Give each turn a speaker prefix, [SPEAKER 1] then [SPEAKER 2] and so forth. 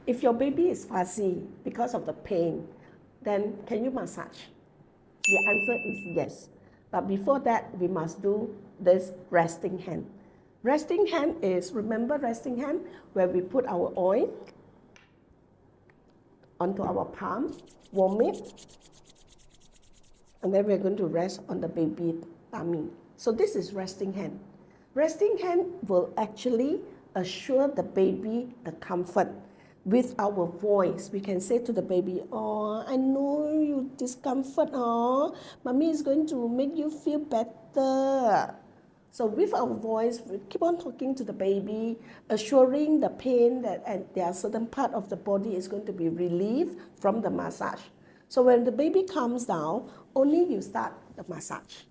[SPEAKER 1] If your baby is fussy because of the pain, then can you massage? The answer is yes. But before that, we must do this resting hand. Resting hand is, remember resting hand, where we put our oil onto our palm, warm it, and then we're going to rest on the baby tummy. So this is resting hand. Resting hand will actually assure the baby the comfort. With our voice, we can say to the baby, oh, I know you discomfort, oh, mommy is going to make you feel better. So with our voice, we keep on talking to the baby, assuring the pain that there are certain part of the body is going to be relieved from the massage. So when the baby calms down, only you start the massage.